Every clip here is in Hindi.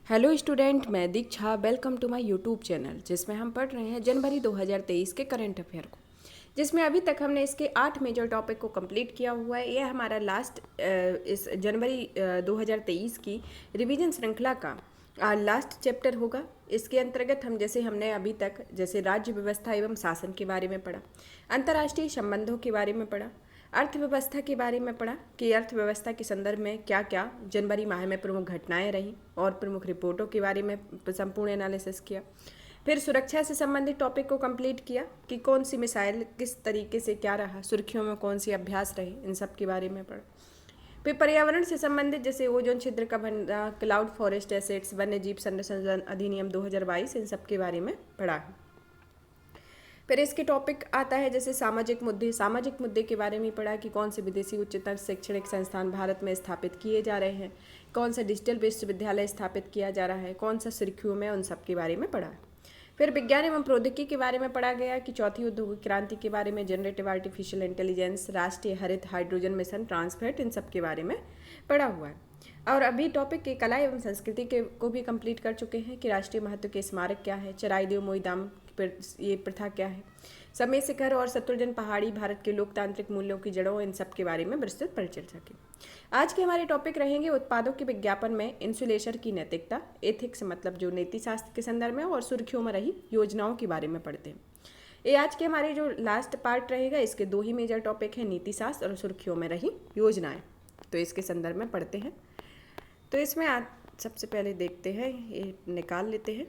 हेलो स्टूडेंट, मैं Diksha. Welcome to my YouTube channel, जिसमें हम पढ़ रहे हैं जनवरी 2023 के करंट अफेयर को, जिसमें अभी तक हमने इसके 8 मेजर टॉपिक को कंप्लीट किया हुआ है। यह हमारा लास्ट इस जनवरी 2023 की रिवीजन श्रृंखला का लास्ट चैप्टर होगा। इसके अंतर्गत हमने अभी तक जैसे राज्य व्यवस्था एवं शासन के बारे में पढ़ा, अंतर्राष्ट्रीय संबंधों के बारे में पढ़ा, अर्थव्यवस्था के बारे में पढ़ा कि अर्थव्यवस्था के संदर्भ में क्या क्या जनवरी माह में प्रमुख घटनाएं रहीं और प्रमुख रिपोर्टों के बारे में संपूर्ण एनालिसिस किया। फिर सुरक्षा से संबंधित टॉपिक को कंप्लीट किया कि कौन सी मिसाइल किस तरीके से क्या रहा, सुर्खियों में कौन सी अभ्यास रहे, इन सब के बारे में पढ़ा। फिर पर्यावरण से संबंधित जैसे ओजोन छिद्र का बनना, क्लाउड फॉरेस्ट एसेट्स, वन्य जीव संरक्षण अधिनियम 2022, इन सब के बारे में पढ़ा है। फिर इसके टॉपिक आता है जैसे सामाजिक मुद्दे के बारे में पढ़ा कि कौन से विदेशी उच्चतर शैक्षणिक संस्थान भारत में स्थापित किए जा रहे हैं, कौन सा डिजिटल विश्वविद्यालय स्थापित किया जा रहा है, कौन सा सुर्खियों में, उन सब के बारे में पढ़ा। फिर विज्ञान एवं प्रौद्योगिकी के बारे में पढ़ा गया कि चौथी औद्योगिक क्रांति के बारे में, जनरेटिव आर्टिफिशियल इंटेलिजेंस, राष्ट्रीय हरित हाइड्रोजन मिशन, ट्रांसफेट, इन सब के बारे में पढ़ा हुआ है। और अभी टॉपिक के कला एवं संस्कृति के को भी कंप्लीट कर चुके हैं कि राष्ट्रीय महत्व के स्मारक क्या है, चराईदेव मोईदाम ये प्रथा क्या है, समय शिखर और शत्रुंजन पहाड़ी भारत के लोकतांत्रिक मूल्यों की जड़ों, इन सब के बारे में विस्तृत परिचर्चा की। आज के हमारे टॉपिक रहेंगे उत्पादों के विज्ञापन में इंसुलेशन की नैतिकता, एथिक्स मतलब जो नीति शास्त्र के संदर्भ में, और सुर्खियों में रही योजनाओं के बारे में पढ़ते हैं। ये आज के हमारे जो लास्ट पार्ट रहेगा, इसके दो ही मेजर टॉपिक हैं, नीति शास्त्र और सुर्खियों में रही योजनाएं। तो इसके संदर्भ में पढ़ते हैं। तो इसमें आज सबसे पहले देखते हैं, ये निकाल लेते हैं।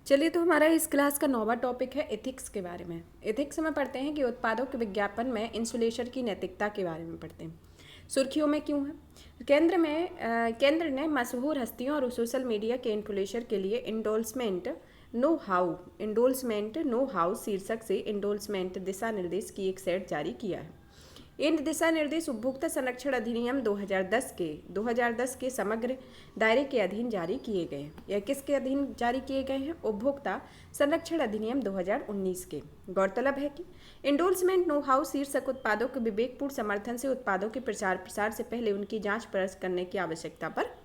चलिए, तो हमारा इस क्लास का 9वां टॉपिक है एथिक्स के बारे में। एथिक्स में पढ़ते हैं कि उत्पादों के विज्ञापन में इंसुलेशन की नैतिकता के बारे में पढ़ते हैं। सुर्खियों में क्यों है? केंद्र ने मशहूर हस्तियों और सोशल मीडिया के इन्फ्लुएंसर के लिए इंडोर्समेंट नो हाउ शीर्षक से इंडोर्समेंट दिशा निर्देश की एक सेट जारी किया है। इन दिशा निर्देश उपभोक्ता संरक्षण अधिनियम 2010 के समग्र दायरे के अधीन जारी किए गए हैं। यह किसके अधीन जारी किए गए हैं? उपभोक्ता संरक्षण अधिनियम 2019 के। गौरतलब है कि इंडोर्समेंट नो हाउ शीर्षक उत्पादों के विवेकपूर्ण समर्थन से उत्पादों के प्रचार प्रसार से पहले उनकी जांच परख करने की आवश्यकता पर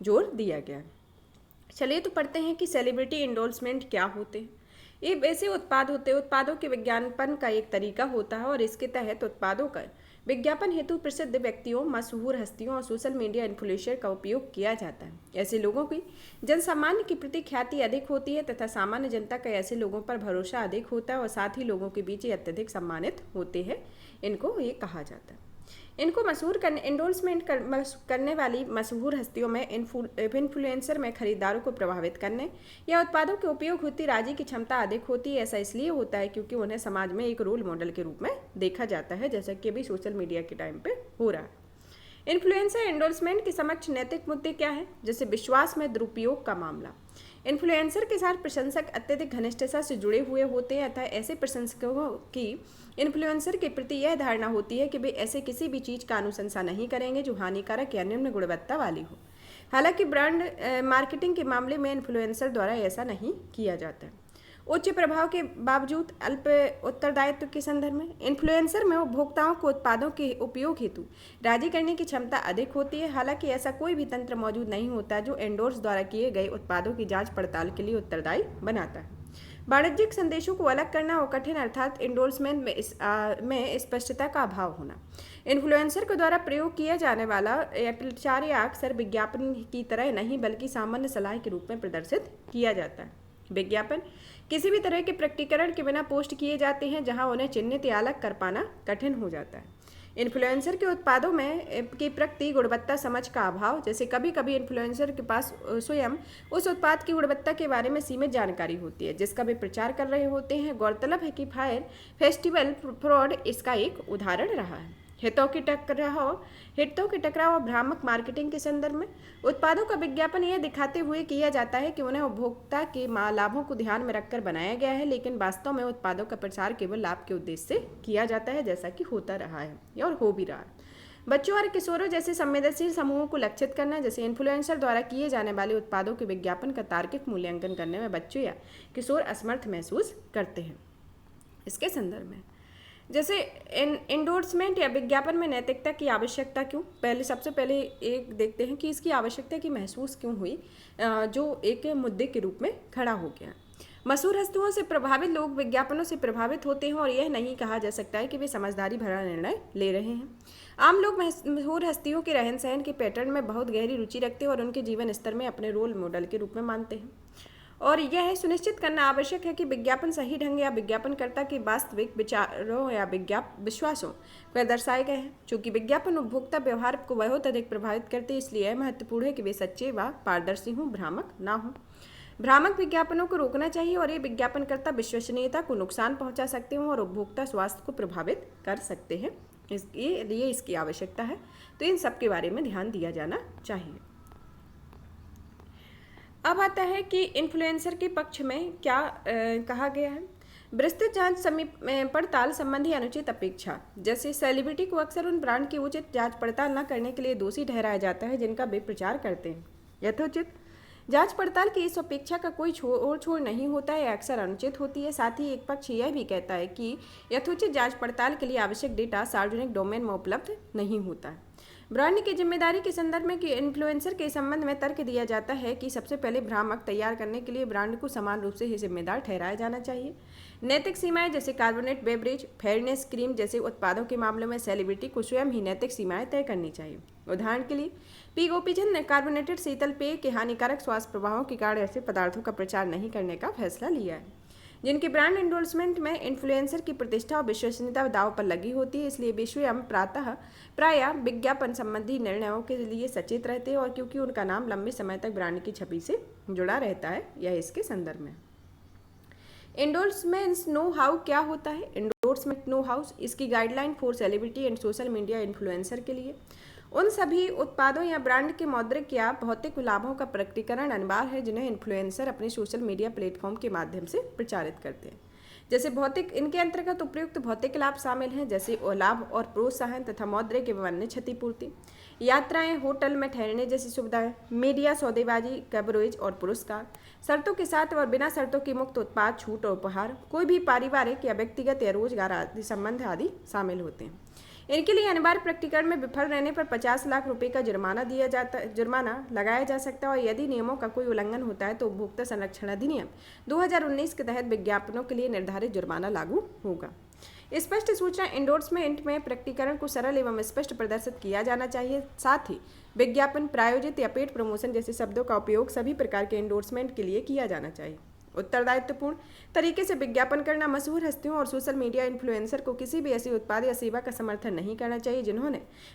जोर दिया गया। चलिए, तो पढ़ते हैं कि सेलिब्रिटी इंडोर्समेंट क्या होते हैं। ये ऐसे उत्पाद होते हैं, उत्पादों के विज्ञापन का एक तरीका होता है और इसके तहत उत्पादों का विज्ञापन हेतु प्रसिद्ध व्यक्तियों, मशहूर हस्तियों और सोशल मीडिया इन्फ्लुएंसर का उपयोग किया जाता है। ऐसे लोगों की जनसामान्य की प्रति ख्याति अधिक होती है तथा सामान्य जनता का ऐसे लोगों पर भरोसा अधिक होता है और साथ ही लोगों के बीच ये अत्यधिक सम्मानित होते हैं। इनको ये कहा जाता है। इनको इंडोर्समेंट करने वाली मशहूर हस्तियों में इन्फ्लुएंसर में खरीदारों को प्रभावित करने या उत्पादों के उपयोग होती राजी की क्षमता अधिक होती है। ऐसा इसलिए होता है क्योंकि उन्हें समाज में एक रोल मॉडल के रूप में देखा जाता है, जैसा कि अभी सोशल मीडिया के टाइम पे हो रहा है। इन्फ्लुएंसर एंडोर्समेंट के समक्ष नैतिक मुद्दे क्या है? जैसे विश्वास में दुरुपयोग का मामला। इन्फ्लुएंसर के साथ प्रशंसक अत्यधिक घनिष्ठता से जुड़े हुए होते हैं अतः ऐसे प्रशंसकों की इन्फ्लुएंसर के प्रति यह धारणा होती है कि वे ऐसे किसी भी चीज़ का अनुशंसा नहीं करेंगे जो हानिकारक या निम्न गुणवत्ता वाली हो। हालांकि ब्रांड मार्केटिंग के मामले में इन्फ्लुएंसर द्वारा ऐसा नहीं किया जाता है। उच्च प्रभाव के बावजूद अल्प उत्तरदायित्व के संदर्भ में इन्फ्लुएंसर में उपभोक्ताओं को उत्पादों के उपयोग हेतु राजी करने की क्षमता अधिक होती है। हालांकि ऐसा कोई भी तंत्र मौजूद नहीं होता जो एंडोर्स द्वारा किए गए उत्पादों की जांच पड़ताल के लिए उत्तरदायी बनाता है। वाणिज्यिक संदेशों को अलग करना और कठिन अर्थात इंडोर्समेंट में स्पष्टता का अभाव होना। इन्फ्लुएंसर के द्वारा प्रयोग किया जाने वाला प्रचार या अक्सर विज्ञापन की तरह नहीं बल्कि सामान्य सलाह के रूप में प्रदर्शित किया जाता है। विज्ञापन किसी भी तरह के प्रकटीकरण के बिना पोस्ट किए जाते हैं जहां उन्हें चिन्हित या अलग कर पाना कठिन हो जाता है। इन्फ्लुएंसर के उत्पादों में की प्रगति गुणवत्ता समझ का अभाव, जैसे कभी कभी इन्फ्लुएंसर के पास स्वयं उस उत्पाद की गुणवत्ता के बारे में सीमित जानकारी होती है जिसका वे प्रचार कर रहे होते हैं। गौरतलब है कि फायर फेस्टिवल फ्रॉड इसका एक उदाहरण रहा है। हितों के टकराव और भ्रामक मार्केटिंग के संदर्भ में उत्पादों का विज्ञापन यह दिखाते हुए किया जाता है कि उन्हें उपभोक्ता के लाभों को ध्यान में रखकर बनाया गया है, लेकिन वास्तव में उत्पादों का प्रचार केवल लाभ के उद्देश्य से किया जाता है, जैसा कि होता रहा है और हो भी रहा है। बच्चों और किशोरों जैसे संवेदनशील समूहों को लक्षित करना, जैसे इन्फ्लुएंसर द्वारा किए जाने वाले उत्पादों के विज्ञापन का तार्किक मूल्यांकन करने में बच्चे या किशोर असमर्थ महसूस करते हैं। इसके संदर्भ में जैसे इंडोर्समेंट या विज्ञापन में नैतिकता की आवश्यकता क्यों, सबसे पहले एक देखते हैं कि इसकी आवश्यकता की महसूस क्यों हुई, जो एक मुद्दे के रूप में खड़ा हो गया। मशहूर हस्तियों से प्रभावित लोग विज्ञापनों से प्रभावित होते हैं और यह नहीं कहा जा सकता है कि वे समझदारी भरा निर्णय ले रहे हैं। आम लोग मशहूर हस्तियों के रहन सहन के पैटर्न में बहुत गहरी रुचि रखते हैं और उनके जीवन स्तर में अपने रोल मॉडल के रूप में मानते हैं, और यह सुनिश्चित करना आवश्यक है कि विज्ञापन सही ढंग या विज्ञापनकर्ता के वास्तविक विचारों या विश्वासों पर दर्शाए गए हैं। चूंकि विज्ञापन उपभोक्ता व्यवहार को बहुत अधिक प्रभावित करते हैं, इसलिए यह महत्वपूर्ण है कि वे सच्चे व पारदर्शी हों, भ्रामक ना हों। भ्रामक विज्ञापनों को रोकना चाहिए और ये विज्ञापनकर्ता विश्वसनीयता को नुकसान पहुंचा सकते हैं और उपभोक्ता स्वास्थ्य को प्रभावित कर सकते हैं। इसके लिए इसकी आवश्यकता है, तो इन सब के बारे में ध्यान दिया जाना चाहिए। अब आता है कि इन्फ्लुएंसर के पक्ष में क्या कहा गया है। विस्तृत जांच पड़ताल संबंधी अनुचित अपेक्षा, जैसे सेलिब्रिटी को अक्सर उन ब्रांड की उचित जांच पड़ताल न करने के लिए दोषी ठहराया जाता है जिनका वे प्रचार करते हैं। यथोचित जांच पड़ताल की इस अपेक्षा का कोई छोड़ नहीं होता है, अक्सर अनुचित होती है। साथ ही एक पक्ष यह भी कहता है कि यथोचित जांच पड़ताल के लिए आवश्यक डेटा सार्वजनिक डोमेन में उपलब्ध नहीं होता है। ब्रांड की जिम्मेदारी के संदर्भ में कि इन्फ्लुएंसर के संबंध में तर्क दिया जाता है कि सबसे पहले भ्रामक तैयार करने के लिए ब्रांड को समान रूप से ही जिम्मेदार ठहराया जाना चाहिए। नैतिक सीमाएं, जैसे कार्बोनेट बेवरेज, फेयरनेस क्रीम जैसे उत्पादों के मामलों में सेलिब्रिटी को स्वयं ही नैतिक सीमाएं तय करनी चाहिए। उदाहरण के लिए पी गोपीचंद ने कार्बोनेटेड शीतल पेय के हानिकारक स्वास्थ्य प्रभावों के कारण ऐसे पदार्थों का प्रचार नहीं करने का फैसला लिया है जिनके ब्रांड एंडोर्समेंट में इन्फ्लुएंसर की प्रतिष्ठा और विश्वसनीयता दांव पर लगी होती है। इसलिए वे स्वयं प्रायः विज्ञापन संबंधी निर्णयों के लिए सचेत रहते हैं, और क्योंकि उनका नाम लंबे समय तक ब्रांड की छवि से जुड़ा रहता है। यह इसके संदर्भ में। एंडोर्समेंट नो हाउ क्या होता है। एंडोर्समेंट नो हाउ इसकी guideline for celebrity and social media influencer के लिए उन सभी उत्पादों या ब्रांड के मौद्रिक या भौतिक लाभों का प्रकटीकरण अनिवार्य है जिन्हें इन्फ्लुएंसर अपने सोशल मीडिया प्लेटफॉर्म के माध्यम से प्रचारित करते हैं। जैसे भौतिक, इनके अंतर्गत उपयुक्त भौतिक लाभ शामिल हैं, जैसे लाभ और प्रोत्साहन तथा मौद्रिक एवं अन्य क्षतिपूर्ति, यात्राएं, होटल में ठहरने जैसी सुविधाएं, मीडिया सौदेबाजी, कवरेज और पुरस्कार, शर्तों के साथ और बिना शर्तों की मुक्त उत्पाद, छूट और उपहार, कोई भी पारिवारिक या व्यक्तिगत या रोजगार आदि संबंध आदि शामिल होते हैं। इनके लिए अनिवार्य प्रकटीकरण में विफल रहने पर 50 लाख रुपए का जुर्माना लगाया जा सकता है, और यदि नियमों का कोई उल्लंघन होता है तो उपभोक्ता संरक्षण अधिनियम 2019 के तहत विज्ञापनों के लिए निर्धारित जुर्माना लागू होगा। स्पष्ट सूचना एंडोर्समेंट में प्रकटीकरण को सरल एवं स्पष्ट प्रदर्शित किया जाना चाहिए। साथ ही विज्ञापन, प्रायोजित या पेड प्रमोशन जैसे शब्दों का उपयोग सभी प्रकार के एंडोर्समेंट के लिए किया जाना चाहिए। उत्तरदायित्वपूर्ण तरीके से विज्ञापन करना, मशहूर हस्तियों और सोशल मीडिया इन्फ्लुएंसर को किसी भी ऐसे उत्पाद या सेवा का समर्थन नहीं करना चाहिए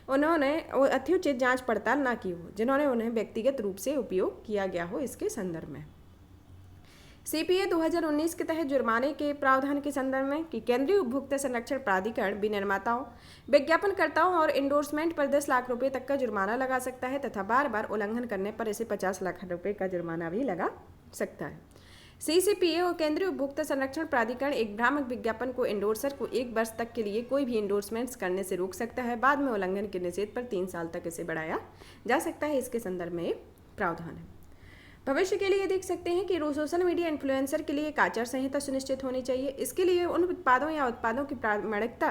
उन्होंने यथोचित जांच पड़ताल ना की हो, जिन्होंने उन्हें व्यक्तिगत रूप से उपयोग किया गया हो। इसके संदर्भ में सीपीए 2019 के तहत जुर्माने के प्रावधान के संदर्भ में कि केंद्रीय उपभोक्ता संरक्षण प्राधिकरण विनिर्माताओं, विज्ञापनकर्ताओं और एंडोर्समेंट पर 10 लाख रुपए तक का जुर्माना लगा सकता है तथा बार बार उल्लंघन करने पर इसे 50 लाख रुपए का जुर्माना भी लगा सकता है। सीसीपीए और केंद्रीय उपभोक्ता संरक्षण प्राधिकरण एक भ्रामक विज्ञापन को एंडोर्सर को 1 वर्ष तक के लिए कोई भी एंडोर्समेंट्स करने से रोक सकता है। बाद में उल्लंघन के निषेध पर 3 साल तक इसे बढ़ाया जा सकता है। इसके संदर्भ में एक प्रावधान है। भविष्य के लिए देख सकते हैं कि सोशल मीडिया इन्फ्लुएंसर के लिए एक आचार संहिता सुनिश्चित होनी चाहिए। इसके लिए उन उत्पादों या उत्पादों की प्रामाणिकता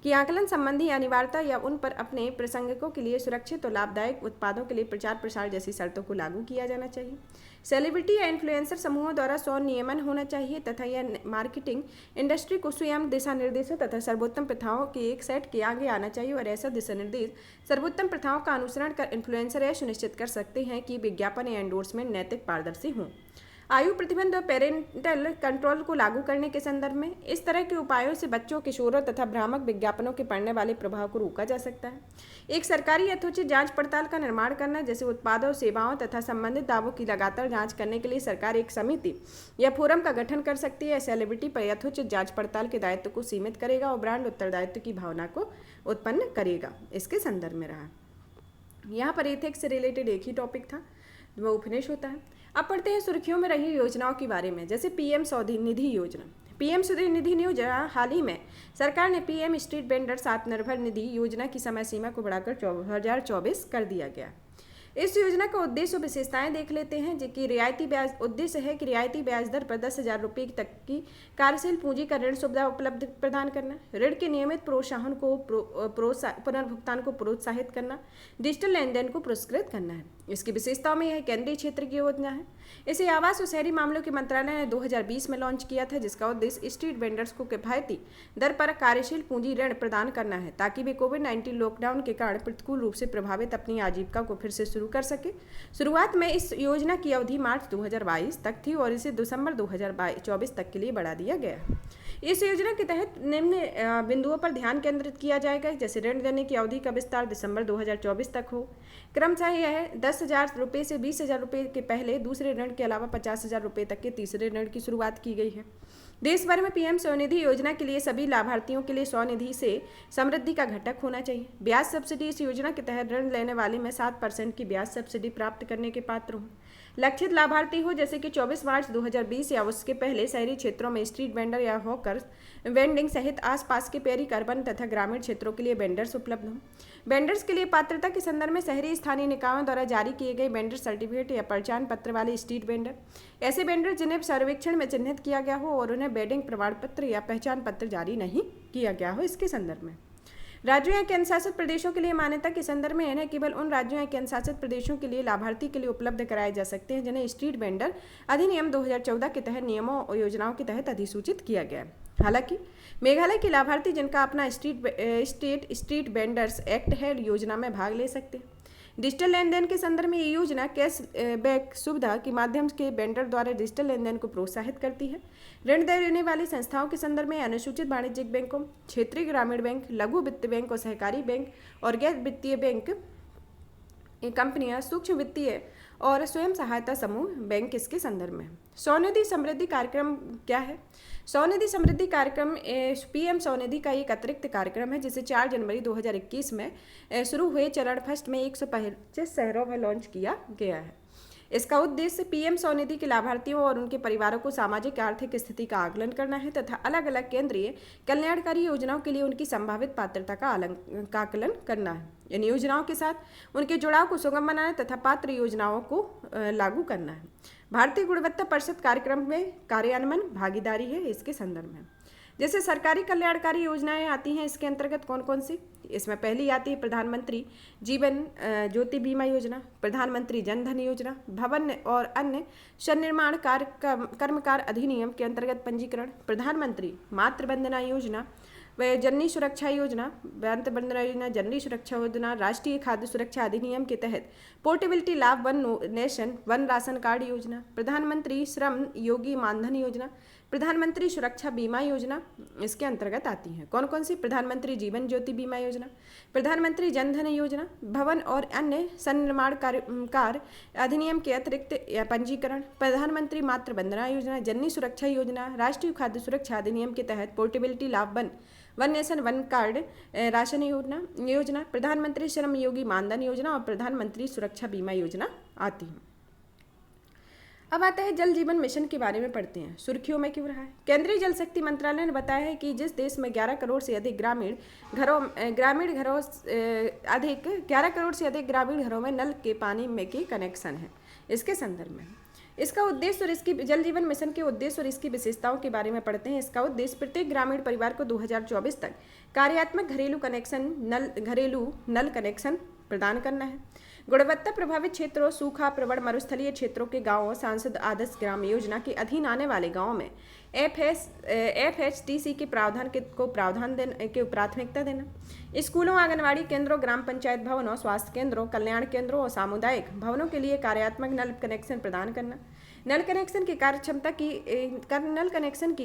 की आकलन संबंधी अनिवार्यता या उन पर अपने प्रसंगकों के लिए सुरक्षित और लाभदायक उत्पादों के लिए प्रचार प्रसार जैसी शर्तों को लागू किया जाना चाहिए। सेलिब्रिटी या इन्फ्लुएंसर समूहों द्वारा स्वनियमन होना चाहिए तथा यह मार्केटिंग इंडस्ट्री को स्वयं दिशा निर्देशों तथा सर्वोत्तम प्रथाओं के एक सेट के आगे आना चाहिए और ऐसा दिशा निर्देश सर्वोत्तम प्रथाओं का अनुसरण कर इन्फ्लुएंसर यह सुनिश्चित कर सकते हैं कि विज्ञापन या एंडोर्समेंट नैतिक पारदर्शी हों। आयु प्रतिबंध और पेरेंटल कंट्रोल को लागू करने के संदर्भ में इस तरह के उपायों से बच्चों, किशोरों तथा भ्रामक विज्ञापनों के पड़ने वाले प्रभाव को रोका जा सकता है। एक सरकारी यथोचित जांच पड़ताल का निर्माण करना, जैसे उत्पादों, सेवाओं तथा संबंधित दावों की लगातार जांच करने के लिए सरकार एक समिति या फोरम का गठन कर सकती है। सेलिब्रिटी पर यथोचित जांच पड़ताल के दायित्व को सीमित करेगा और ब्रांड उत्तरदायित्व की भावना को उत्पन्न करेगा। इसके संदर्भ में रहा यहाँ पर एथिक्स से रिलेटेड एक ही टॉपिक था, वो फिनिश होता है। अब पढ़ते हैं सुर्खियों में रही योजनाओं के बारे में, जैसे पीएम स्वनिधि योजना। पीएम स्वनिधि योजना हाल ही में सरकार ने PM street vendors Atmanirbhar Nidhi योजना की समय सीमा को बढ़ाकर 2024 कर दिया गया। इस योजना का उद्देश्य और विशेषताएं देख लेते हैं। जो कि रियायती ब्याज उद्देश्य है कि रियायती ब्याज दर पर 10,000 रुपये तक की कार्यशील पूंजी का ऋण सुविधा उपलब्ध प्रदान करना, ऋण के नियमित प्रोत्साहन को पुनर्भुगतान को प्रोत्साहित करना, डिजिटल लेन देन को पुरस्कृत करना है। इसकी विशेषताओं में यह केंद्रीय क्षेत्र की योजना है। इसे आवास और शहरी मामलों के मंत्रालय ने 2020 में लॉन्च किया था, जिसका उद्देश्य स्ट्रीट वेंडर्स को किफायती दर पर कार्यशील पूंजी ऋण प्रदान करना है ताकि वे कोविड-19 लॉकडाउन के कारण प्रतिकूल रूप से प्रभावित अपनी आजीविका को फिर से शुरू कर सके। शुरुआत में इस योजना की अवधि मार्च 2022 तक थी और इसे दिसंबर 2024 तक के लिए बढ़ा दिया गया। इस योजना के तहत निम्न बिंदुओं पर ध्यान केंद्रित किया जाएगा, जैसे ऋण देने की अवधि का विस्तार दिसंबर 2024 तक हो। क्रमशः यह 10,000 रुपये से 20,000 रुपये के पहले दूसरे ऋण के अलावा 50,000 रुपये तक के तीसरे ऋण की शुरुआत की गई है। देश भर में पीएम स्वनिधि योजना के लिए सभी लाभार्थियों के लिए स्वनिधि से समृद्धि का घटक होना चाहिए। ब्याज सब्सिडी इस योजना के तहत ऋण लेने वाले में 7% की ब्याज सब्सिडी प्राप्त करने के पात्र हों। लक्षित लाभार्थी हो, जैसे कि 24 मार्च 2020 या उसके पहले शहरी क्षेत्रों में स्ट्रीट वेंडर या हॉकर्स वेंडिंग सहित आसपास के पेरिक अर्बन तथा ग्रामीण क्षेत्रों के लिए वेंडर्स उपलब्ध हों। वेंडर्स के लिए पात्रता के संदर्भ में शहरी स्थानीय निकायों द्वारा जारी किए गए वेंडर सर्टिफिकेट या पहचान पत्र वाले स्ट्रीट वेंडर, ऐसे वेंडर जिन्हें सर्वेक्षण में चिन्हित किया गया हो और उन्हें वेंडिंग प्रमाण पत्र या पहचान पत्र जारी नहीं किया गया हो। इसके संदर्भ में राज्यों या केंद्रशासित प्रदेशों के लिए मान्यता के संदर्भ में इन्हें केवल उन राज्यों या केंद्रशासित प्रदेशों के लिए लाभार्थी के लिए उपलब्ध कराए जा सकते हैं जिन्हें स्ट्रीट वेंडर अधिनियम 2014 के तहत नियमों और योजनाओं के तहत अधिसूचित किया गया है। हालांकि मेघालय के लाभार्थी जिनका अपना स्ट्रीट वेंडर्स एक्ट है, योजना में भाग ले सकते हैं। डिजिटल लेन देन के संदर्भ में ये योजना कैश बैक सुविधा के माध्यम के वेंडर द्वारा डिजिटल लेन देन को प्रोत्साहित करती है। ऋण देने वाली संस्थाओं के संदर्भ में अनुसूचित वाणिज्यिक बैंकों, क्षेत्रीय ग्रामीण बैंक, लघु वित्त बैंक और सहकारी बैंक और गैर वित्तीय बैंक कंपनियां, सूक्ष्म वित्तीय और स्वयं सहायता समूह बैंक इसके संदर्भ में। स्वनिधि समृद्धि कार्यक्रम क्या है? स्वनिधि समृद्धि कार्यक्रम पीएम स्वनिधि का एक अतिरिक्त कार्यक्रम है जिसे 4 जनवरी 2021 में शुरू हुए चरण फर्स्ट में 125 शहरों में लॉन्च किया गया है। इसका उद्देश्य पीएम स्वनिधि के लाभार्थियों और उनके परिवारों को सामाजिक आर्थिक स्थिति का आकलन करना है तथा अलग अलग केंद्रीय कल्याणकारी योजनाओं के लिए उनकी संभावित पात्रता का आकलन करना है। इन योजनाओं के साथ उनके जुड़ाव को सुगम बनाना तथा पात्र योजनाओं को लागू करना है। भारतीय गुणवत्ता परिषद कार्यक्रम में कार्यान्वयन भागीदारी है। इसके संदर्भ में जैसे सरकारी कल्याणकारी योजनाएं आती हैं, इसके अंतर्गत कौन कौन सी? इसमें पहली आती है प्रधानमंत्री जीवन ज्योति बीमा योजना, प्रधानमंत्री जन धन योजना, भवन और अन्य सन्निर्माण कर्मकार अधिनियम के अंतर्गत पंजीकरण, प्रधानमंत्री मातृ वंदना योजना व जननी सुरक्षा योजना, मातृ वंदना योजना, जननी सुरक्षा योजना, राष्ट्रीय खाद्य सुरक्षा अधिनियम के तहत पोर्टेबिलिटी लाभ one nation one ration card योजना, प्रधानमंत्री श्रम योगी मानधन योजना, प्रधानमंत्री सुरक्षा बीमा योजना इसके अंतर्गत आती हैं। कौन कौन सी? प्रधानमंत्री जीवन ज्योति बीमा योजना, प्रधानमंत्री जन धन योजना, भवन और अन्य सन्निर्माण कार्य अधिनियम के अतिरिक्त या पंजीकरण, प्रधानमंत्री मातृ वंदना योजना, जननी सुरक्षा योजना, राष्ट्रीय खाद्य सुरक्षा अधिनियम के तहत पोर्टेबिलिटी लाभ one nation one card ration योजना, प्रधानमंत्री श्रम योगी मानधन योजना और प्रधानमंत्री सुरक्षा बीमा योजना आती है। अब आता है जल जीवन मिशन के बारे में पढ़ते हैं। सुर्खियों में क्यों रहा है? केंद्रीय जल शक्ति मंत्रालय ने बताया है कि जिस देश में 11 करोड़ से अधिक ग्रामीण घरों में नल के पानी में के कनेक्शन है। इसके संदर्भ में इसका उद्देश्य और इसकी जल जीवन मिशन के उद्देश्य और इसकी विशेषताओं के बारे में पढ़ते हैं। इसका उद्देश्य प्रत्येक ग्रामीण परिवार को 2024 तक कार्यात्मक घरेलू नल कनेक्शन प्रदान करना है। गुणवत्ता प्रभावित क्षेत्रों, सूखा प्रवण मरुस्थलीय क्षेत्रों के गांवों, सांसद आदर्श ग्राम योजना के अधीन आने वाले गांवों में FHTC के प्रावधान को प्राथमिकता देना। स्कूलों, आंगनवाड़ी केंद्रों, ग्राम पंचायत भवनों, स्वास्थ्य केंद्रों, कल्याण केंद्रों और सामुदायिक भवनों के लिए कार्यात्मक नल कनेक्शन प्रदान करना। नल कनेक्शन की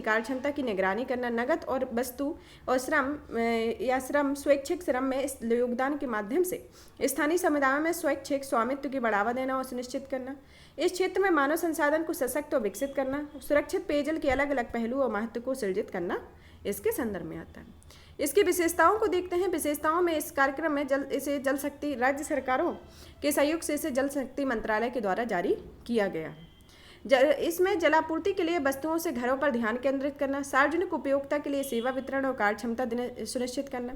कार्यक्षमता की निगरानी करना। नगद और वस्तु और श्रम स्वैच्छिक श्रम में इस योगदान के माध्यम से स्थानीय समुदायों में स्वैच्छिक स्वामित्व की बढ़ावा देना और सुनिश्चित करना। इस क्षेत्र में मानव संसाधन को सशक्त और विकसित करना। सुरक्षित पेयजल के अलग अलग पहलू और महत्व को सृजित करना इसके संदर्भ में आता है। इसकी विशेषताओं को देखते हैं। विशेषताओं में इस कार्यक्रम में जल शक्ति राज्य सरकारों के सहयोग से इसे जल शक्ति मंत्रालय के द्वारा जारी किया गया है। इसमें जलापूर्ति के लिए वस्तुओं से घरों पर ध्यान केंद्रित करना, सार्वजनिक उपयोगिता के लिए सेवा वितरण और कार्यक्षमता सुनिश्चित करना,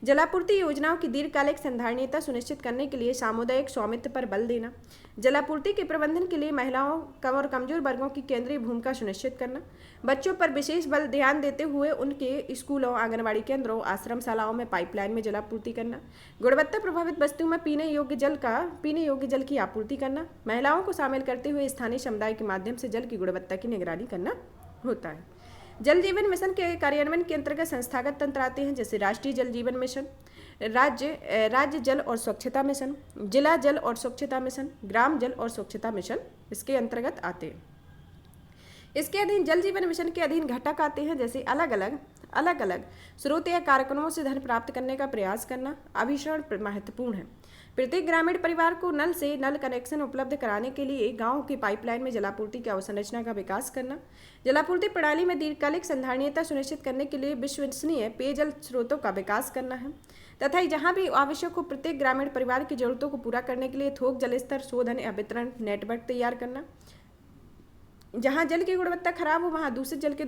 जलापूर्ति योजनाओं की दीर्घकालिक संधारणीयता सुनिश्चित करने के लिए सामुदायिक स्वामित्व पर बल देना, जलापूर्ति के प्रबंधन के लिए महिलाओं और कमजोर वर्गों की केंद्रीय भूमिका सुनिश्चित करना, बच्चों पर विशेष बल ध्यान देते हुए उनके स्कूलों, आंगनबाड़ी केंद्रों, आश्रमशालाओं में पाइपलाइन में जलापूर्ति करना, गुणवत्ता प्रभावित बस्तियों में पीने योग्य जल की आपूर्ति करना, महिलाओं को शामिल करते हुए स्थानीय समुदाय के माध्यम से जल की गुणवत्ता की निगरानी करना होता है। जल जीवन मिशन के कार्यान्वयन के अंतर्गत संस्थागत तंत्र आते हैं, जैसे राष्ट्रीय जल जीवन मिशन, राज्य जल और स्वच्छता मिशन, जिला जल और स्वच्छता मिशन, ग्राम जल और स्वच्छता मिशन इसके अंतर्गत आते हैं। इसके अधीन जल जीवन मिशन के अधीन घटक आते हैं, जैसे अलग अलग स्रोत या कार्यक्रमों से धन प्राप्त करने का प्रयास करना अभिसरण महत्वपूर्ण है। प्रत्येक ग्रामीण परिवार को नल से नल कनेक्शन उपलब्ध कराने के लिए गांव की पाइपलाइन में जलापूर्ति की अवसंरचना का विकास करना, जलापूर्ति प्रणाली में दीर्घकालिक संधारणीयता सुनिश्चित करने के लिए विश्वसनीय पेयजल स्रोतों का विकास करना है तथा जहां भी आवश्यक हो प्रत्येक ग्रामीण परिवार की जरूरतों को पूरा करने के लिए थोक जल स्तर शोधन या वितरण नेटवर्क तैयार करना। जहां जल की गुणवत्ता खराब हो वहां दूषित जल के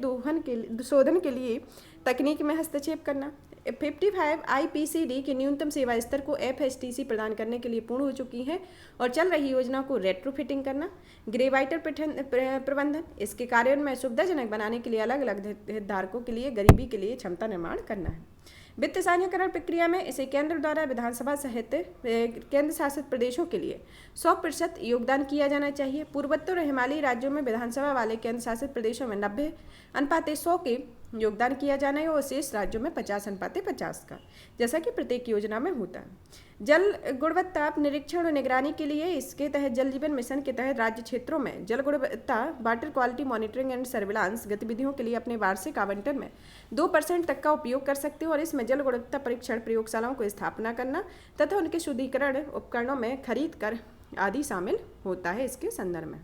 शोधन के लिए तकनीक में हस्तक्षेप करना। 55 IPCD के न्यूनतम सेवा स्तर को FHTC प्रदान करने के लिए पूर्ण हो चुकी है और चल रही योजना को रेट्रोफिटिंग करना। ग्रे वाटर प्रबंधन, इसके कार्यान्वयन में सुविधाजनक बनाने के लिए अलग अलग हितधारकों के लिए गरीबी के लिए क्षमता निर्माण करना है। वित्त साझाकरण प्रक्रिया में इसे केंद्र द्वारा विधानसभा सहित केंद्र शासित प्रदेशों के लिए 100% योगदान किया जाना चाहिए। पूर्वोत्तर और हिमालयी राज्यों में विधानसभा वाले केंद्र शासित प्रदेशों में 90:100 के योगदान किया जाना है और शेष राज्यों में 50:50 का, जैसा कि प्रत्येक योजना में होता है। जल गुणवत्ता निरीक्षण और निगरानी के लिए इसके तहत जल जीवन मिशन के तहत राज्य क्षेत्रों में जल गुणवत्ता water quality monitoring and surveillance गतिविधियों के लिए अपने वार्षिक आवंटन में 2% तक का उपयोग कर सकते हैं और इसमें जल गुणवत्ता परीक्षण प्रयोगशालाओं को स्थापना करना तथा उनके शुद्धिकरण उपकरणों में खरीद कर आदि शामिल होता है। इसके संदर्भ में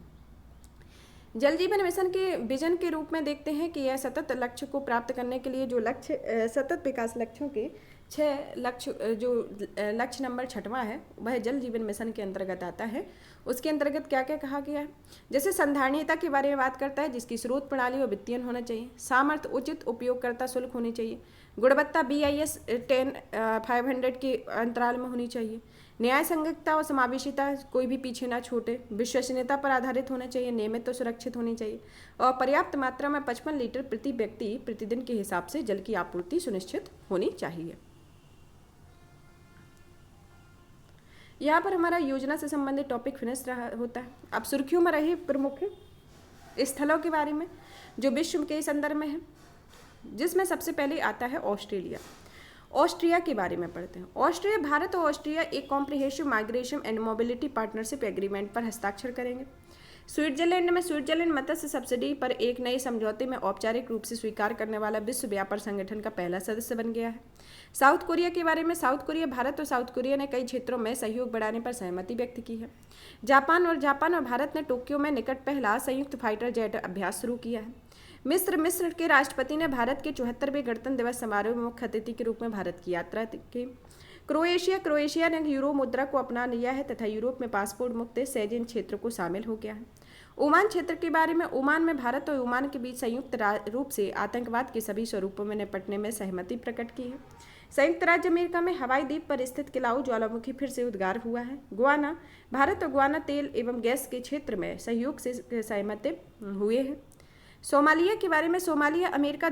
जल जीवन मिशन के विजन के रूप में देखते हैं कि यह सतत लक्ष्य को प्राप्त करने के लिए जो लक्ष्य सतत विकास लक्ष्यों के 6 लक्ष्य जो लक्ष्य नंबर 6वां है वह जल जीवन मिशन के अंतर्गत आता है। उसके अंतर्गत क्या क्या कहा गया है, जैसे संधारणीयता के बारे में बात करता है जिसकी स्रोत प्रणाली और वित्तीयन होना चाहिए, सामर्थ्य उचित उपयोगकर्ता शुल्क होनी चाहिए, गुणवत्ता BIS 10-500 के अंतराल में होनी चाहिए, न्याय संगतता और समावेशिता कोई भी पीछे ना छोटे, विश्वसनीयता पर आधारित होना चाहिए, नियमित और सुरक्षित होनी चाहिए और पर्याप्त मात्रा में 55 लीटर प्रति व्यक्ति प्रतिदिन के हिसाब से जल की आपूर्ति सुनिश्चित होनी चाहिए। यहाँ पर हमारा योजना से संबंधित टॉपिक फिनिश होता है। अब सुर्खियों में रहे प्रमुख स्थलों के बारे में जो विश्व के संदर्भ में है, जिसमें सबसे पहले आता है ऑस्ट्रेलिया। ऑस्ट्रिया के बारे में पढ़ते हैं। ऑस्ट्रिया, भारत और ऑस्ट्रिया एक comprehensive migration and mobility partnership agreement पर हस्ताक्षर करेंगे। स्विट्जरलैंड में स्विट्जरलैंड मत्स्य सब्सिडी पर एक नए समझौते में औपचारिक रूप से स्वीकार करने वाला विश्व व्यापार संगठन का पहला सदस्य बन गया है। साउथ कोरिया के बारे में, साउथ कोरिया, भारत और साउथ कोरिया ने कई क्षेत्रों में सहयोग बढ़ाने पर सहमति व्यक्त की है। जापान और भारत ने टोक्यो में निकट पहला संयुक्त फाइटर जेट अभ्यास शुरू किया है। मिस्र के राष्ट्रपति ने भारत के 74वें गणतंत्र दिवस समारोह में मुख्य अतिथि के रूप में भारत की यात्रा की। क्रोएशिया ने यूरो मुद्रा को अपना लिया है तथा यूरोप में पासपोर्ट मुक्त शेंजेन क्षेत्र को शामिल हो गया है। ओमान क्षेत्र के बारे में, ओमान में भारत और ओमान के बीच संयुक्त रूप से आतंकवाद के सभी स्वरूपों में निपटने में सहमति प्रकट की है। संयुक्त राज्य अमेरिका में हवाई द्वीप पर स्थित किलाऊ ज्वालामुखी फिर से उद्गार हुआ है। गुआना, भारत और गुआना तेल एवं गैस के क्षेत्र में सहयोग से सहमति हुए हैं। सोमालिया के बारे में, सोमालिया अमेरिका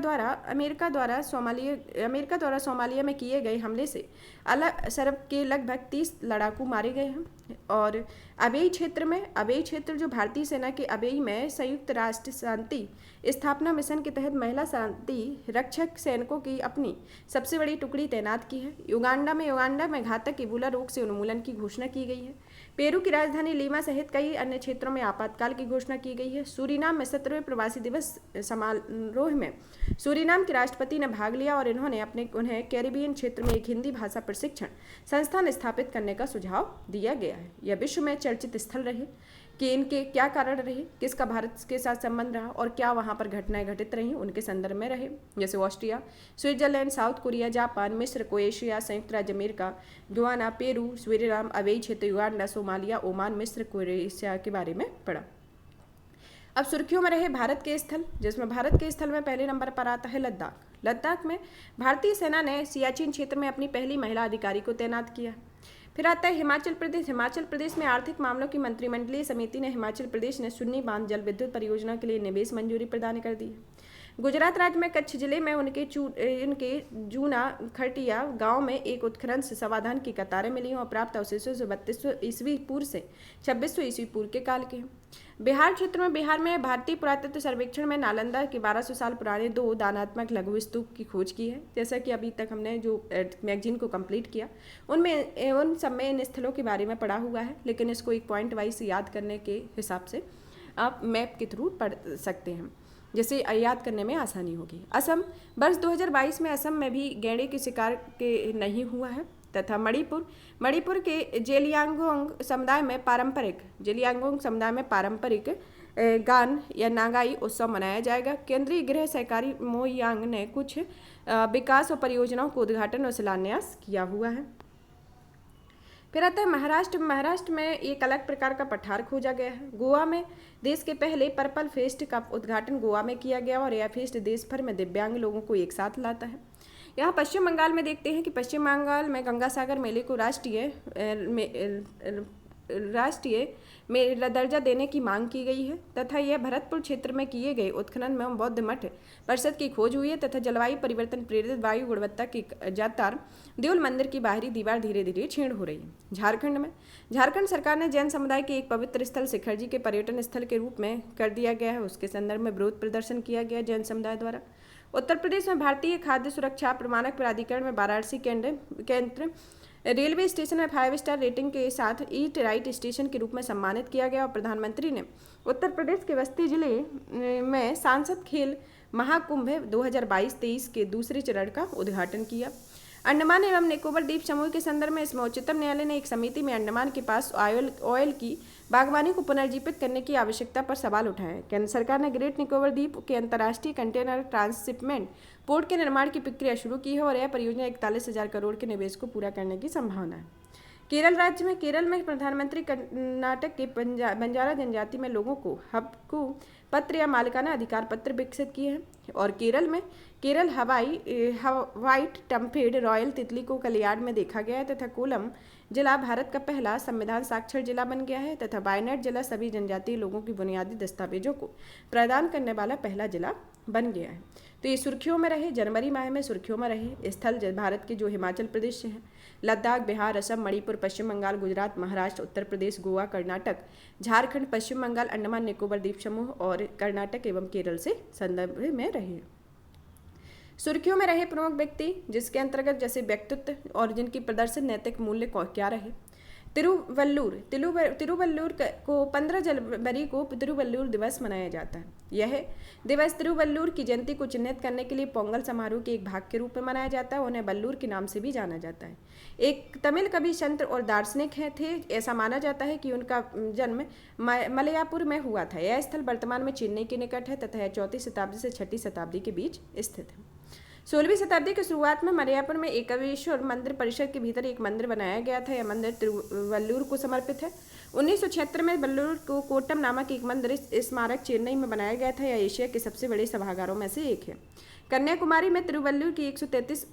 द्वारा सोमालिया में किए गए हमले से अलग सरब के लगभग 30 लड़ाकू मारे गए हैं। और अबेई क्षेत्र जो भारतीय सेना के अबेई में संयुक्त राष्ट्र शांति स्थापना मिशन के तहत महिला शांति रक्षक सैनिकों की अपनी सबसे बड़ी टुकड़ी तैनात की है। युगांडा में घातक इबोला रोग से उन्मूलन की घोषणा की गई है। पेरू की राजधानी लीमा सहित कई अन्य क्षेत्रों में आपातकाल की घोषणा की गई है। सूरीनाम में 17वें प्रवासी दिवस समारोह में सूरीनाम के राष्ट्रपति ने भाग लिया और उन्हें कैरिबियन क्षेत्र में एक हिंदी भाषा प्रशिक्षण संस्थान स्थापित करने का सुझाव दिया गया है। यह विश्व में चर्चित स्थल रहे कि इनके क्या कारण रहे, किसका भारत के साथ संबंध रहा और क्या वहाँ पर घटनाएं घटित रहीं उनके संदर्भ में रहे, जैसे Austria, Switzerland, south Korea, Japan, मिस्र, क्रोएशिया, संयुक्त राज्य America, Guyana, Peru, Suriname, Abyei क्षेत्र, युगांडा, सोमालिया, ओमान, मिस्र, क्रोएशिया के बारे में पढ़ा। अब सुर्खियों में रहे भारत के स्थल, जिसमें भारत के स्थल में पहले नंबर पर आता है लद्दाख। लद्दाख में भारतीय सेना ने सियाचिन क्षेत्र में अपनी पहली महिला अधिकारी को तैनात किया। फिर आता है हिमाचल प्रदेश में आर्थिक मामलों की मंत्रिमंडलीय समिति ने हिमाचल प्रदेश ने सुन्नी बांध जल विद्युत परियोजना के लिए निवेश मंजूरी प्रदान कर दी है। गुजरात राज्य में कच्छ जिले में उनके जूना खटिया गांव में एक उत्खनन से समाधान की कतारें मिली और प्राप्त अवशेषों से 3200 ईस्वी पूर्व से 2600 ईस्वी पूर्व के काल के हैं। बिहार में भारतीय पुरातत्व सर्वेक्षण में नालंदा के 1200 साल पुराने 2 दानात्मक लघु स्तूप की खोज की है। जैसा कि अभी तक हमने जो मैगजीन को कंप्लीट किया उन सब में इन स्थलों के बारे में पढ़ा हुआ है, लेकिन इसको एक पॉइंट वाइज याद करने के हिसाब से आप मैप के थ्रू पढ़ सकते हैं, जैसे याद करने में आसानी होगी। असम, वर्ष 2022 में असम में भी गैंडे के शिकार के नहीं हुआ है। तथा मणिपुर के जेलियांगोंग समुदाय में पारंपरिक गान या नागाई उत्सव मनाया जाएगा। केंद्रीय गृह सहकारी मोयांग ने कुछ विकास और परियोजनाओं को उद्घाटन और शिलान्यास किया हुआ है। फिर आता है महाराष्ट्र में एक अलग प्रकार का पठार खोजा गया है। गोवा में देश के पहले पर्पल फेस्ट का उद्घाटन गोवा में किया गया और यह फेस्ट देश भर में दिव्यांग लोगों को एक साथ लाता है। यहाँ पश्चिम बंगाल में देखते हैं कि पश्चिम बंगाल में गंगासागर मेले को राष्ट्रीय में दर्जा देने की मांग की गई है तथा यह भरतपुर क्षेत्र में किए गए उत्खनन में बौद्ध मठ परिषद की खोज हुई है तथा जलवायु परिवर्तन प्रेरित वायु गुणवत्ता की जातार देउल मंदिर की बाहरी दीवार धीरे धीरे क्षीण हो रही है। झारखंड सरकार ने जैन समुदाय के एक पवित्र स्थल शिखर जी के पर्यटन स्थल के रूप में कर दिया गया है। उसके संदर्भ में विरोध प्रदर्शन किया गया जैन समुदाय द्वारा। उत्तर प्रदेश में भारतीय खाद्य सुरक्षा प्रमाणक प्राधिकरण में वाराणसी केंद्र रेलवे स्टेशन में 5 स्टार रेटिंग के साथ ईट राइट स्टेशन के रूप में सम्मानित किया गया और प्रधानमंत्री ने उत्तर प्रदेश के बस्ती जिले में सांसद खेल महाकुंभ 2022-23 के दूसरे चरण का उद्घाटन किया। अंडमान एवं निकोबार द्वीप समूह के संदर्भ में इसमें उच्चतम न्यायालय ने एक समिति में अंडमान के पास ऑयल की बागवानी को पुनर्जीवित करने की आवश्यकता पर सवाल उठाया है। केंद्र सरकार ने ग्रेट निकोबार द्वीप के अंतर्राष्ट्रीय कंटेनर ट्रांसशिपमेंट पोर्ट के निर्माण की प्रक्रिया शुरू की है और यह परियोजना 41,000 करोड़ के निवेश को पूरा करने की संभावना है। केरल में प्रधानमंत्री कर्नाटक के बंजारा जनजाति में लोगों को हक्कू पत्र या मालिकाना अधिकार पत्र विकसित किए हैं और केरल व्हाइट टम्पेड रॉयल तितली को कलियाड में देखा गया है तथा कोलम जिला भारत का पहला संविधान साक्षर जिला बन गया है तथा वायनाड जिला सभी जनजातीय लोगों की बुनियादी दस्तावेजों को प्रदान करने वाला पहला जिला बन गया है। तो ये सुर्खियों में रहे, जनवरी माह में सुर्खियों में रहे स्थल भारत के जो हिमाचल प्रदेश हैं, लद्दाख, बिहार, असम, मणिपुर, पश्चिम बंगाल, गुजरात, महाराष्ट्र, उत्तर प्रदेश, गोवा, कर्नाटक, झारखंड, पश्चिम बंगाल, अंडमान निकोबार द्वीप समूह और कर्नाटक एवं केरल से संदर्भ में रहे। सुर्खियों में रहे प्रमुख व्यक्ति जिसके अंतर्गत जैसे व्यक्तित्व और जिनकी प्रदर्शित नैतिक मूल्य क्या रहे। तिरुवल्लुर को 15 जनवरी को तिरुवल्लुर दिवस मनाया जाता है। यह दिवस तिरुवल्लुर की जयंती को चिन्हित करने के लिए पोंगल समारोह के एक भाग के रूप में मनाया जाता है। उन्हें वल्लूर के नाम से भी जाना जाता है। एक तमिल कवि, संत और दार्शनिक थे। ऐसा माना जाता है कि उनका जन्म मलयापुर में हुआ था। यह स्थल वर्तमान में चेन्नई के निकट है तथा 4वीं शताब्दी से 6वीं शताब्दी के बीच स्थित है। 16वीं शताब्दी की शुरुआत में मलयापुर में एकवेश्वर मंदिर परिसर के भीतर एक मंदिर बनाया गया था। यह मंदिर तिरुवल्लुर को समर्पित है। 1976 में वल्लूर को कोट्टम नामक एक मंदिर स्मारक चेन्नई में बनाया गया था। यह एशिया के सबसे बड़े सभागारों में से एक है। कन्याकुमारी में तिरुवल्लुवर की 133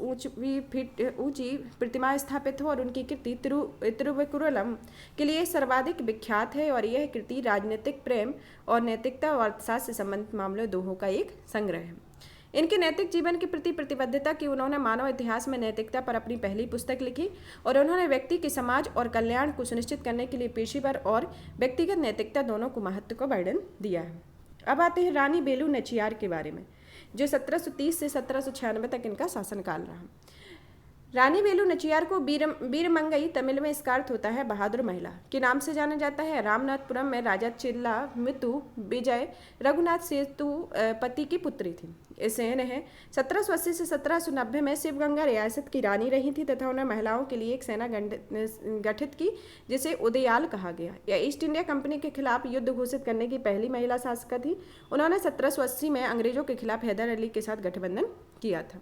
फीट ऊंची प्रतिमा स्थापित है और उनकी कृति तिरुवकुरलम के लिए सर्वाधिक विख्यात है और यह कृति राजनीतिक प्रेम और नैतिकता और अर्थशास्त्र से संबंधित मामलों दोहों का एक संग्रह है। इनके नैतिक जीवन के प्रति प्रतिबद्धता की उन्होंने मानव इतिहास में नैतिकता पर अपनी पहली पुस्तक लिखी और उन्होंने व्यक्ति के समाज और कल्याण को सुनिश्चित करने के लिए पेशेवर और व्यक्तिगत नैतिकता दोनों को महत्व का वर्णन दिया है। अब आते हैं रानी बेलू नचियार के बारे में, जो 1730 से 1796 तक इनका शासनकाल रहा। रानी वेलु नचियार को वीरमंगई तमिल में इसका अर्थ होता है बहादुर महिला के नाम से जाना जाता है। रामनाथपुरम में राजा चिल्ला मितु विजय रघुनाथ सेतु पति की पुत्री थी। इन्हें 1780 से 1790 में शिवगंगा रियासत की रानी रही थी तथा उन्हें महिलाओं के लिए एक सेना गठित की जिसे उदयाल कहा गया। यह ईस्ट इंडिया कंपनी के खिलाफ युद्ध घोषित करने की पहली महिला शासक थी। उन्होंने 1780 में अंग्रेजों के खिलाफ हैदर अली के साथ गठबंधन किया था।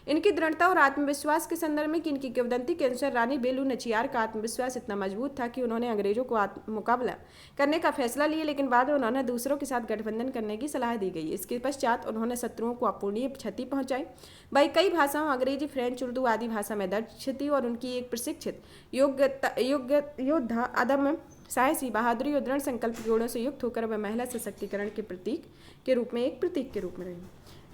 इनकी दृढ़ता और आत्मविश्वास के संदर्भ में कि इनकी किंवदंती के अनुसार रानी बेलू नचियार का आत्मविश्वास इतना मजबूत था कि उन्होंने अंग्रेजों को मुकाबला करने का फैसला लिया, लेकिन बाद में उन्होंने दूसरों के साथ गठबंधन करने की सलाह दी गई। इसके पश्चात उन्होंने शत्रुओं को अपूरणीय क्षति पहुंचाई। वही कई भाषाओं अंग्रेजी, फ्रेंच, उर्दू आदि भाषा में दर्ज क्षति और उनकी एक प्रशिक्षित योद्धा अदम्य साहसी बहादुरी और दृढ़ संकल्प के गुणों से युक्त होकर वह महिला सशक्तिकरण के प्रतीक के रूप में रही।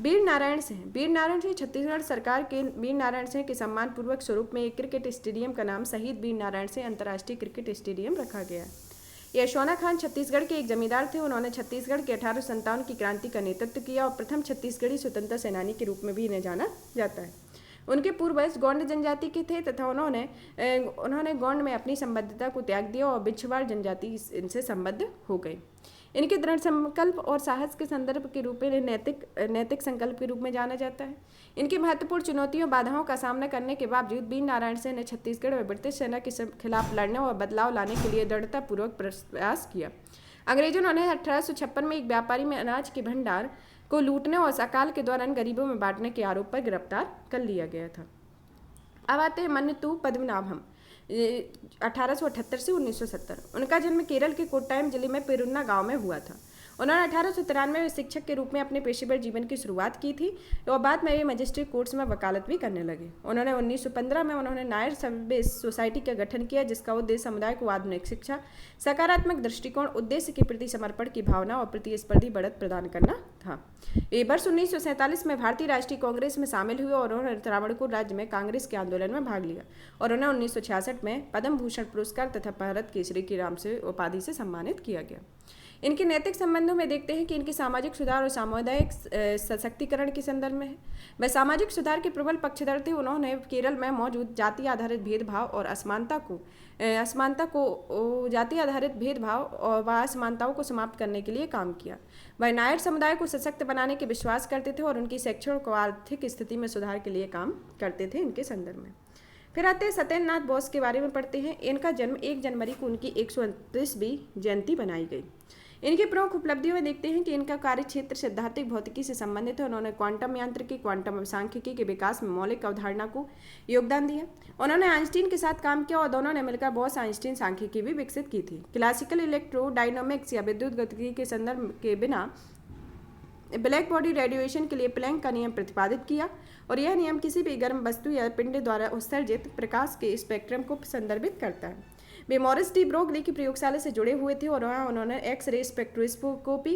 वीर नारायण सिंह छत्तीसगढ़ सरकार के वीर नारायण सिंह के सम्मान पूर्वक स्वरूप में एक क्रिकेट स्टेडियम का नाम शहीद वीर नारायण सिंह अंतर्राष्ट्रीय क्रिकेट स्टेडियम रखा गया। यशोना खान छत्तीसगढ़ के एक जमींदार थे। उन्होंने छत्तीसगढ़ के 1857 की क्रांति का नेतृत्व किया और प्रथम छत्तीसगढ़ी स्वतंत्रता सेनानी के रूप में भी इन्हें जाना जाता है। उनके पूर्वज गोंड जनजाति के थे तथा उन्होंने गोंड में अपनी संबद्धता को त्याग दिया और बिछवाड़ जनजाति इनसे संबद्ध हो गई। इनके दृढ़ संकल्प और साहस के संदर्भ के रूप में नैतिक संकल्प के रूप में जाना जाता है। इनकी महत्वपूर्ण चुनौतियों बाधाओं का सामना करने के बावजूद वीर नारायण सिंह ने छत्तीसगढ़ में ब्रिटिश सेना के खिलाफ लड़ने और बदलाव लाने के लिए दृढ़तापूर्वक प्रयास किया। अंग्रेजों ने 1856 में एक व्यापारी में अनाज के भंडार को लूटने और अकाल के दौरान गरीबों में बांटने के आरोप पर गिरफ्तार कर लिया गया था। अब आते हैं मन्नतू पद्मनाभम 1878 से 1970। उनका जन्म केरल के कोट्टायम जिले में पेरुन्ना गांव में हुआ था। उन्होंने 1893 में शिक्षक के रूप में अपने पेशेवर जीवन की शुरुआत की थी और बाद में वे मजिस्ट्रेट कोर्ट्स में वकालत भी करने लगे। उन्होंने 1915 में नायर सर्विस सोसाइटी का गठन किया जिसका उद्देश्य समुदाय को आधुनिक शिक्षा, सकारात्मक दृष्टिकोण, उद्देश्य के प्रति समर्पण की भावना और प्रतिस्पर्धी बढ़त प्रदान करना था। ये वर्ष 1947 में भारतीय राष्ट्रीय कांग्रेस में शामिल हुए और उन्होंने त्रावणकोर राज्य में कांग्रेस के आंदोलन में भाग लिया और उन्हें 1966 में पद्म भूषण पुरस्कार तथा भारत केसरी की राम से उपाधि से सम्मानित किया गया। इनके नैतिक संबंधों में देखते हैं कि इनके सामाजिक सुधार और सामुदायिक सशक्तिकरण के संदर्भ में है। वह सामाजिक सुधार के प्रबल पक्षधर थे। उन्होंने केरल में मौजूद जाति आधारित भेदभाव और जाति आधारित भेदभाव और असमानताओं को समाप्त करने के लिए काम किया। वह नायर समुदाय को सशक्त बनाने के विश्वास करते थे और उनकी शैक्षणिक और आर्थिक स्थिति में सुधार के लिए काम करते थे। इनके संदर्भ में फिर आते हैं सत्येंद्रनाथ बोस के बारे में पढ़ते हैं। इनका जन्म 1 जनवरी को उनकी 129वीं जयंती बनाई गई। इनकी प्रमुख उपलब्धियों में देखते हैं कि इनका कार्य क्षेत्र सैद्धांतिक भौतिकी से संबंधित है। उन्होंने क्वांटम यांत्रिकी, क्वांटम सांख्यिकी के विकास में मौलिक अवधारणा को योगदान दिया। उन्होंने आइंस्टीन के साथ काम किया और दोनों ने मिलकर बोस आइंस्टीन सांख्यिकी भी विकसित की थी। क्लासिकल इलेक्ट्रोडायनामिक्स या विद्युत गतिकी के संदर्भ के बिना ब्लैक बॉडी रेडिएशन के लिए प्लैंक का नियम प्रतिपादित किया और यह नियम किसी भी गर्म वस्तु या पिंड द्वारा उत्सर्जित प्रकाश के स्पेक्ट्रम को संदर्भित करता है। वे मॉरिस डी ब्रोगली की प्रयोगशाला से जुड़े हुए थे और वहाँ उन्होंने एक्स-रे स्पेक्ट्रोस्कोपी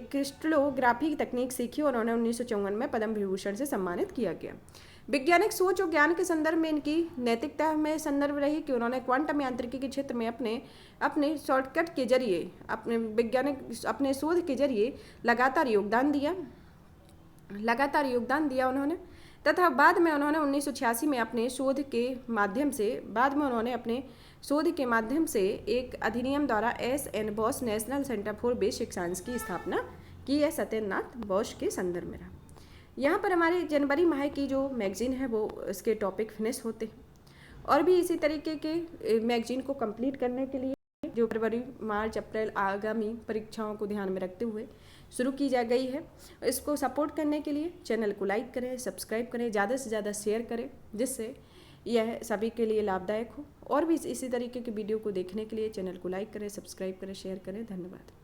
क्रिस्टलोग्राफी तकनीक सीखी और उन्हें 1954 में पद्म विभूषण से सम्मानित किया गया। वैज्ञानिक सोच और ज्ञान के संदर्भ में इनकी नैतिकता में संदर्भ रही कि उन्होंने क्वांटम यांत्रिकी के क्षेत्र में अपने शॉर्टकट के जरिए अपने शोध के जरिए लगातार योगदान दिया उन्होंने तथा बाद में उन्होंने 1986 में अपने शोध के माध्यम से एक अधिनियम द्वारा SN. Bose national centre for basic science की स्थापना की है। सत्येंद्रनाथ बोस के संदर्भ में रहा। यहाँ पर हमारे जनवरी माह की जो मैगजीन है वो इसके टॉपिक फिनिश होते हैं और भी इसी तरीके के मैगजीन को कंप्लीट करने के लिए जो फरवरी, मार्च, अप्रैल आगामी परीक्षाओं को ध्यान में रखते हुए शुरू की जा गई है। इसको सपोर्ट करने के लिए चैनल को लाइक करें, सब्सक्राइब करें, ज़्यादा से ज़्यादा शेयर करें जिससे यह सभी के लिए लाभदायक हो। और भी इसी तरीके के वीडियो को देखने के लिए चैनल को लाइक करें, सब्सक्राइब करें, शेयर करें। धन्यवाद।